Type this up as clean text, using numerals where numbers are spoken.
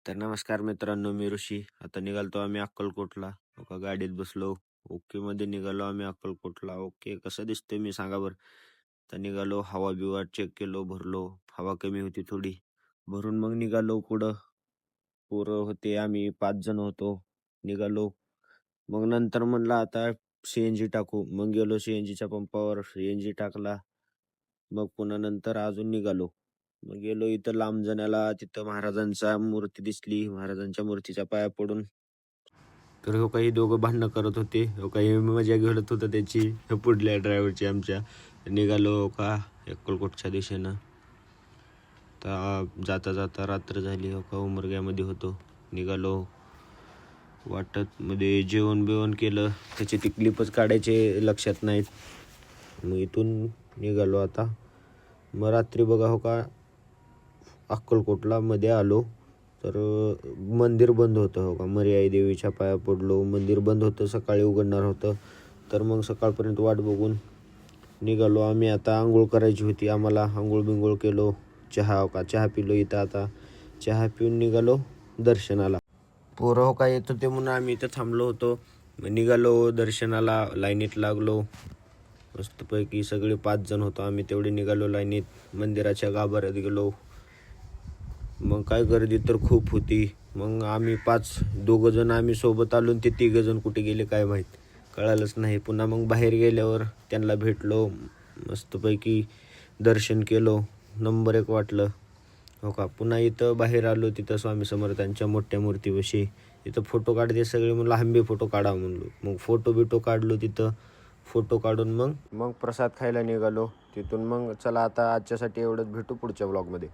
तर नमस्कार मित्रांनो, मी ऋषी. आता निघालतो आम्ही अक्कलकोटला. गाडीत बसलो. ओके मध्ये निघालो आम्ही अक्कलकोटला. ओके कसं दिसतोय मी सांगा बरं. तर निघालो, हवा बिवा चेक केलो, भरलो. हवा कमी होती थोडी. भरून मग निघालो पुढं. पोरं होते, आम्ही 5 जण होतो. निघालो. मग नंतर म्हणलं आता सीएनजी टाकू. मग गेलो सीएनजीच्या पंपावर, सीएनजी टाकला. मग पुन्हा नंतर अजून निघालो. मग गेलो इथं लांब जाण्याला, तिथं महाराजांचा मूर्ती दिसली. महाराजांच्या मूर्तीच्या पाया पडून तर हो काही दोघं भांडणं करत होते. हो काही मजा घेत होतं त्याची, पुढल्या ड्रायव्हरची आमच्या. निघालो का अक्कलकोटच्या दिशेनं. तर जाता जाता रात्र झाली. हो का उमरग्यामध्ये होतो. निघालो. वाटत मध्ये जेवण बिवण केलं. त्याची ती क्लिपच काढायचे लक्षात नाहीत. मग इथून निघालो आता. मग रात्री बघा हो का अक्कलकोटला मध्ये आलो तर मंदिर बंद होतं. हो का मर्याई देवीच्या पाया पडलो. मंदिर बंद होतं, सकाळी उघडणार होतं. तर मग सकाळपर्यंत वाट बघून निघालो आम्ही. आता आंघोळ करायची होती आम्हाला. आंघोळ बिंघोळ केलो. चहा हो का चहा पिलो इथं. आता चहा पिऊन निघालो दर्शनाला. पोरं हो का येत होते म्हणून आम्ही इथं थांबलो होतो. मग निघालो दर्शनाला. लाईनीत लागलो. मस्तपैकी सगळे 5 जण होतो आम्ही. तेवढे निघालो लाईनीत. मंदिराच्या गाभाऱ्यात गेलो. मग काय गर्दी तर खूप होती. मग आम्ही 2 जण आम्ही सोबत आलो. ते 3 जण कुठे गेले काय माहीत, कळालंच नाही. पुन्हा मग बाहेर गेल्यावर त्यांना भेटलो. मस्तपैकी दर्शन केलो. नंबर 1 वाटलं. हो का पुन्हा इथं बाहेर आलो. तिथं स्वामी समर्थांच्या मोठ्या मूर्तीपाशी. तिथं फोटो काढते सगळे. म्हणलं आंबे फोटो काढा म्हणलो. मग फोटो बिटो काढलो तिथं. फोटो काढून मग प्रसाद खायला निघालो. तिथून मग चला आता आजच्यासाठी एवढंच. भेटू पुढच्या ब्लॉगमध्ये.